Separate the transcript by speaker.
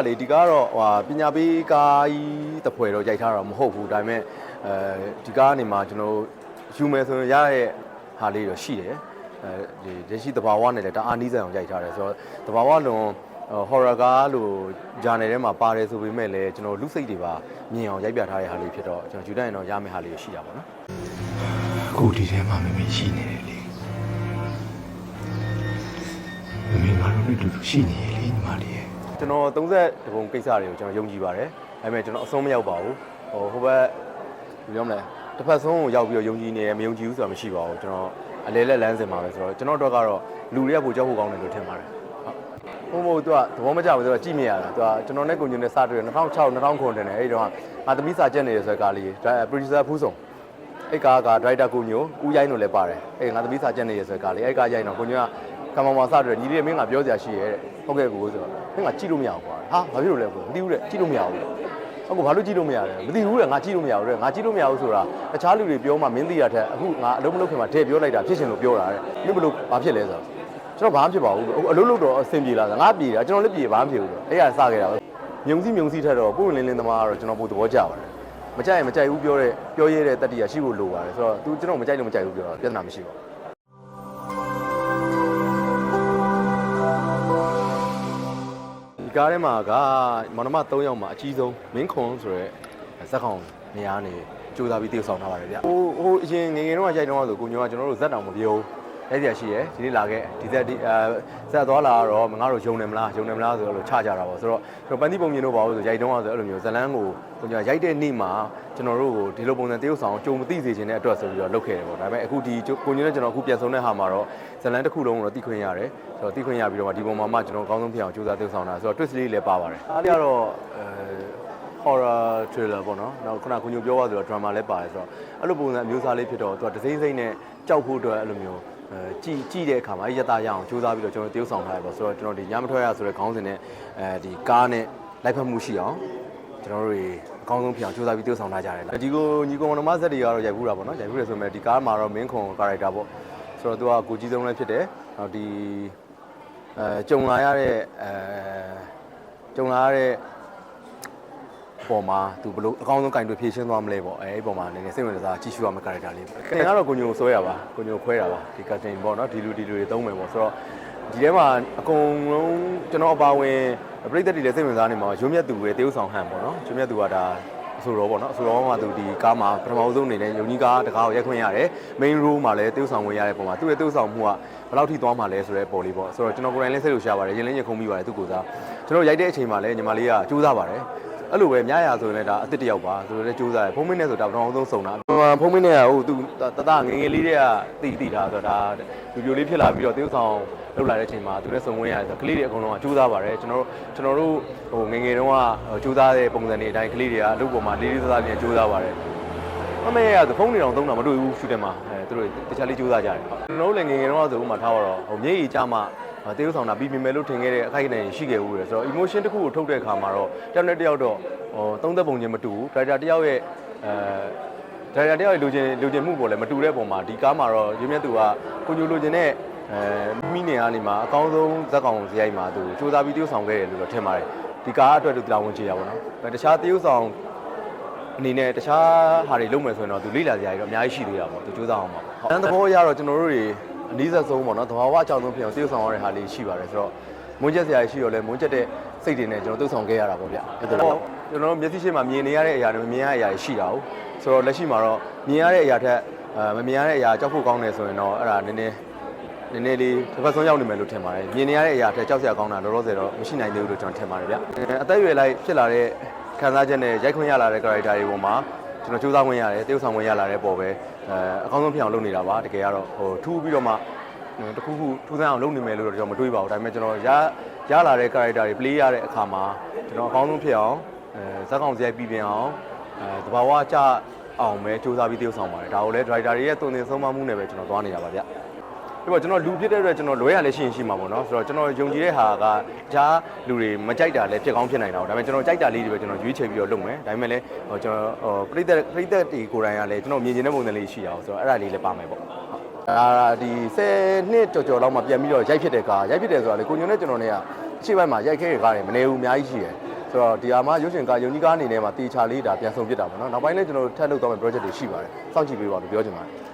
Speaker 1: လေဒီကားတော့ပညာပေးကားကြီးတစ်ဖွဲ့တော့ရိုက်ထားတာမဟုတ်ဘူးဒါပေမဲ့ဒီကားကနေမှကျွန်တော်ယူမယ်ဆိုရင်ရတဲ့ဟာလေးတော့ရှိတယ်ဒီလက်ရှိတဘာဝနဲ့လည်းတအားနီးစံအောင်ရိုက်ထားတယ်ဆိုတော့တဘာဝလွန်horror ကားလို့ဂျာနယ်ထဲမှာပါတယ်ဆိုပေမဲ့လည်းကျွန်တော်လူစိတ်တွေပါမြင်အောင်ရိုက်ပြထားတဲ့ဟာလေးဖြစ်တော့ကျွန်တော်ယူတတ်ရင်တော့ရမယ့်ဟာလေးရှိတာပေါ့နော်
Speaker 2: အခုဒီထဲမှာမမေရှိနေတယ်လေမမေငါတို့နဲ့တူတူရှိနေရလေညီမလေးရဲ့
Speaker 1: ကျွန်တော်30ပုံကိစ္စတွေကိုကျွန်တော်ယုံကြည်ပါတယ်ဒါပေမဲ့ကျွန်တော်အဆုံးမရောက်ပါဘူးဟိုဘက်ပြောမလဲတစ်ဖက်ဆုံးကိုရောက်ပြီးတော့ယုံကြည်နေတယ်မယုံကြည်ဘူးဆိုတာမရှိပါဘူးကျွန်တော်အလဲလက်လမ်းစဉ်ပါပဲဆိုတော့ကျွန်တော်တို့ကတော့လူတွေကပိုကြောက်ဖို့ကောင်းတယ်လို့ထင်ပါတယ်ဟုတ်သူကသဘောမကျဘူးသူကကြည့်မြင်ရတာသူကကျွန်တော်နဲ့ကိုညွန့်နဲ့စတွေ့2006 2009တင်တယ်အဲ့ဒီတော့ငါသမီးစာကျက်နေတယ်ဆိုတဲ့ကားလေး producer ဖူးဆောင်အဲ့ကားက director ကိုညိုဦးရိုင်းတို့လည်းပါတယ်အဲ့ငါသမီးစာကျက်နေတယ်ဆိုတဲ့ကားလေးအဲ့ကားရိုင်းတော့ကိုညွန့်ကကမ္ဘာမှာစတွေ့ညီလေးမင်းကပြောစရာရှိရဲ့ဟုတ်ကဲ့ကိုဆိုတော့မင်းကကြည့်လို့မရဘူးကွာဟာဘာဖြစ်လို့လဲကိုမသိဘူးတဲ့ကြည့်လို့မရဘူးဟုတ်ကဘာလို့ကြည့်လို့မရလဲမသိဘူးတဲ့ငါကြည့်လို့မရဘူးတဲ့ငါကြည့်လို့မရဘူးဆိုတာတခြားလူတွေပြောမှမင်းသိရတဲ့အခုငါအလုံးမလုံးခင်မှာထည့်ပြောလိုက်တာဖြစ်ရှင်လို့ပြောတာတဲ့မင်းဘလို့ဘာဖြစ်လဲဆိုတော့ကျွန်တော်ဘာမှဖြစ်ပါဘူးအလုံးလုံးတော့အဆင်ပြေလာတာငါပြေတာကျွန်တော်လည်းပြေဘာမှဖြစ်ဘူးတော့အဲ့ရစခဲ့တာပဲမြုံစီထက်တော့ပုံလင်းလင်းသမားကတော့ကျွန်တော်ပိုသဘောကျပါတယ်မကြိုက်ရင်မကြိုက်ဘူးပြောရဲတဲ့တတိယရှိဖို့လိုပါတယ်ဆိုတော့ तू ကျွန်တော်မကြိုက်လို့မကြိုက်ဘူးပြောတာပြဿနာမရှိပါဘူးဒီကားထဲမှာကမောင်နှမ3ယောက်မှာအကြီးဆုံးမင်းခွန်ဆိုရဲဇက်ကောင်နေရာနေကြိုးစားပြီးတည်ဆောင်ထားပါတယ်ဗျဟိုအရင်ငယ်တော့ရိုက်တော့ဆိုကိုညောကကျွန်တော်တို့ဇက်တောင်မပြောရိုက်ရရှိရယ်ဒီနေ့လာခဲ့ဒီဇက်သွားလာတော့ငါတို့ယုံတယ်မလားဆိုတော့လို့ချကြတာပေါ့ဆိုတော့ပန်းသီးပုံမြင်တော့ပါဘူးဆိုရိုက်တော့ဆိုအဲ့လိုမျိုးဇလန်းကိုကိုညောရိုက်တဲ့နေ့မှာကျွန်တော်တို့ကိုဒီလိုပုံစံတည်ဆောင်ကြုံမသိစေချင်တဲ့အတွက်ဆိုပြီးတော့လုပ်ခဲ့တယ်ပေါ့ဒါပေမဲ့အခုဒီကိုညောနဲ့ကျွန်တော်အခုပြန်ဆုံးတဲ့ဟာမှာတော့ဇလန်းတစ်ခုလုံးတော့တီးခွင့်ရတယ်ဆိုတော့တီးခွင့်ရပြီးတော့ဒီပုံမှာမှကျွန်တော်အကောင်းဆုံးဖြစ်အောင်ကြိုးစားတည်ဆောင်တာဆိုတော့ twist လေးလည်းပါပါတယ်အားလေးကတော့horror thriller ပေါ့နော်နောက်ခုနကညိုပြောသွားဆိုတော့ drama လည်းပါတယ်ဆိုတော့အဲ့လိုပုံစံမျိုးစားလေးဖြစ်တော့သူကဒစိမ့်စိမ့်နဲ့ကြောက်ဖို့အတွက်အဲ့လိုမျိုးကြည့်တဲ့အခါမှာရတရအောင်ကြိုးစားပြီးတော့ကျွန်တော်တည်ဆောင်ထားရပေါ့ဆိုတော့ကျွန်တော်ဒီညမထွက်ရဆိုတဲ့ခေါင်းစဉ်နဲ့ဒီကားနဲ့လိုက်ဖက်မှုရှိအောင်ကျွန်တော်တို့တွေအကောင်းဆုံးဖြစ်အောင်ကြိုးစားပြီးတည်ဆောင်ထားကြတယ်ဒီကိုညီကောင်မဇက်တွေကတော့ရိုက်ဘူးတာပေါ့နော်ရိုက်ဘူးတယ်ဆိုပေမဲ့ဒီကားမှာတော့မင်းခွန် character ပေါ့ဆိုတော့သူကကိုကြီးဆုံးလည်းဖြစ်တယ်နောက်ဒီကြုံလာရတဲ့ပေါ်မှာသူဘလို့အကောင်းဆုံးကင်တွေဖြည့်ရှင်းသွားမလဲပေါ့အဲ့ဒီပေါ်မှာနည်းနည်းစိတ်ဝင်စားကြည့်ရှုရမယ့် character လေးခင်ဗျားတော့ကိုညိုဆွဲရပါကိုညိုခွဲတာပါဒီ captain ပေါ့နော်ဒီလူတွေသုံးမယ်ပေါ့ဆိုတော့ဒီထဲမှာအကုန်လုံးကျွန်တော်အပါဝင်ပရိသတ်တွေလည်းစိတ်ဝင်စားနေမှာရုံးမြတ်သူရဲ့တေးဥဆောင်ဟန်ပေါ့နော်ရုံးမြတ်သူကဒါအဆိုတော်ပေါ့နော်အဆိုတော်မှာသူဒီကားမှာပထမဆုံးအနေနဲ့ယုံကြီးကားတကားကိုရိုက်ခွင့်ရတယ် main role မှာလည်းတေးဥဆောင်ဝင်ရတဲ့ပုံမှာသူ့ရဲ့တေးဥဆောင်မှုကဘယ်လောက်ထိသွားမှာလဲဆိုတဲ့ပေါ်လေးပေါ့ဆိုတော့ကျွန်တော်ကိုယ်တိုင်လည်းစိတ်လို့ရှားပါတယ်ရင်လင်းရင်ခုံပြီးပါတယ်သူကိုစားကျွန်တော်ရိုက်တဲ့အချိန်မှာလည်းညီမလေးကကြိုးစားပါတယ်အဲ့လိုပဲများရဆိုရင်လည်းဒါအစ်စ်တယောက်ပါဆိုတော့လည်းစူးစမ်းတယ်ဖုန်းမင်းနဲ့ဆိုတာပထမဆုံးစုံတာဖုန်းမင်းနဲ့ကဟိုသူတငငယ်လေးတွေကတိထားဆိုတော့ဒါလူပြိုလေးဖြစ်လာပြီးတော့တေးဥဆောင်လောက်လာတဲ့အချိန်မှာသူလည်းစုံဝင်ရတယ်ဆိုတော့ကလေးတွေအကုန်လုံးကစူးစမ်းပါတယ်ကျွန်တော်တို့ဟိုငငယ်တုန်းကစူးစမ်းတဲ့ပုံစံတွေအတိုင်းကလေးတွေကအလုပ်ပေါ်မှာလေးစားနေစူးစမ်းပါတယ်မမေရဆိုဖုန်းတွေတော့သုံးတာမတွေ့ဘူးရှူတယ်မှာသူတို့တခြားလေးစူးစမ်းကြတယ်ကျွန်တော်တို့လည်းငငယ်တုန်းကဆိုဥမာထားတော့ဟိုမျက်ရည်ကြမှာတေးဥဆောင်တာပြီးမယ်လို့ထင်ခဲ့တဲ့အခိုက်အတန့်ရှိခဲ့ဦးတယ်ဆိုတော့ emotion တစ်ခုကိုထုတ်တဲ့အခါမှာတော့တယောက်နဲ့တယောက်တော့သုံးသက်ပုံချင်းမတူဘူး director တယောက်ရဲ့လူချင်းမှုပေါ်လည်းမတူတဲ့ပုံမှာဒီကားမှာတော့ရင်းမြတ်သူကကိုညိုလူချင်းနဲ့မိနေကနေမှာအကောင်းဆုံးဇက်ကောင်ဇယိုက်မှာသူစူးစမ်းပြီးတေးဥဆောင်ခဲ့တယ်လို့တော့ထင်ပါတယ်ဒီကားအတွက်သူတာဝန်ကျေရပါတော့တခြားတေးဥဆောင်အနေနဲ့တခြားဟာတွေလုပ်မယ်ဆိုရင်တော့သူလေ့လာစရာတွေတော့အများကြီးရှိသေးတာပေါ့သူစူးစမ်းအောင်ပါပေါ့။တဘောရတော့ကျွန်တော်တို့တွေအနည်းဆက်ဆုံးပေါ့နော်သဘာဝအကြောင်းဆုံးဖြစ်အောင်တေးဥဆောင်ရတဲ့ဟာလေးရှိပါတယ်ဆိုတော့မွန်းချက်စရာရှိတော့လဲမွန်းချက်တဲ့စိတ်တွေနဲ့ကျွန်တော်တုပ်ဆောင်ခဲ့ရတာပေါ့ဗျအဲ့ဒါတော့ကျွန်တော်မျက်စိရှိမှမြင်နေရတဲ့အရာတွေမမြင်ရတဲ့အရာတွေရှိတာ哦ဆိုတော့လက်ရှိမှာတော့မြင်ရတဲ့အရာထက်မမြင်ရတဲ့အရာကြောက်ဖို့ကောင်းတယ်ဆိုရင်တော့အဲ့ဒါနည်းနည်းလေးတစ်ဖက်ဆုံးရောက်နေမယ်လို့ထင်ပါတယ်မြင်နေရတဲ့အရာထက်ကြောက်စရာကောင်းတာလောလောဆယ်တော့မရှိနိုင်သေးဘူးလို့ကျွန်တော်ထင်ပါတယ်ဗျအသက်အရွယ်လိုက်ဖြစ်လာတဲ့ခံစားချက်နဲ့ရိုက်ခွင့်ရလာတဲ့ character တွေပေါ်မှာကျွန်တော်စူးစမ်းခွင့်ရတယ်တေးဥဆောင်ခွင့်ရလာတဲ့ပေါ်ပဲအကောင်းဆုံးဖြစ်အောင်လုပ်နေတာပါတကယ်ကတော့ဟိုထူးပြီးတော့မှတခုခုထူးဆန်းအောင်လုပ်နေမယ်လို့တော့ကျွန်တော်မတွေးပါဘူးဒါပေမဲ့ကျွန်တော်ရလာတဲ့ character တွေ play ရတဲ့အခါမှာကျွန်တော်အကောင်းဆုံးဖြစ်အောင်ဇက်ကောင်ဇယိုက်ပြီးပြင်အောင်တဘာဝကျအောင်ပဲစူးစမ်းပြီးတေးဥဆောင်ပါတယ်ဒါကိုလည်း driver တွေရဲ့တုံသင်ဆုံးမမှုနဲ့ပဲကျွန်တော်သွားနေတာပါဗျပြီးတော့ကျွန်တော်လူဖြစ်တဲ့အတွက်ကျွန်တော်လွဲရလည်းရှိမှာပေါ့နော်ဆိုတော့ကျွန်တော်ယုံကြည်တဲ့ဟာကဂျားလူတွေမကြိုက်တာလည်းဖြစ်ကောင်းဖြစ်နိုင်တာပေါ့ဒါပေမဲ့ကျွန်တော်ကြိုက်တာလေးတွေပဲကျွန်တော်ရွေးချယ်ပြီးတော့လုပ်မယ်ဒါပေမဲ့လည်းကျွန်တော်ပရိသတ်တွေကိုယ်တိုင်ကလည်းကျွန်တော်မြင်ချင်တဲ့ပုံစံလေးရှိအောင်ဆိုတော့အဲ့ဒါလေးလည်းပါမယ်ပေါ့ဒီ10နှစ်ကြော်လောက်မှပြန်ပြီးတော့ရိုက်ဖြစ်တဲ့ကားရိုက်ဖြစ်တယ်ဆိုတာလေကိုညွန့်နဲ့ကျွန်တော်နဲ့ကအချိန်ပိုင်းမှာရိုက်ခဲ့တဲ့ကားတွေမနေဘူးအများကြီးရှိတယ် ဆိုတော့ဒီဟာမှရုပ်ရှင်ကားယုံကြည်ကားအနေနဲ့မှာတေချာလေးဒါပြန်ဆောင်ပြစ်တာပေါ့နော်နောက်ပိုင်းလည်းကျွန်တော်တို့ထပ်လုပ်သွားမယ့် project တွေရှိပါတယ်စောင့်ကြည့်ပေးပါလို့ပြောချင်ပါတယ်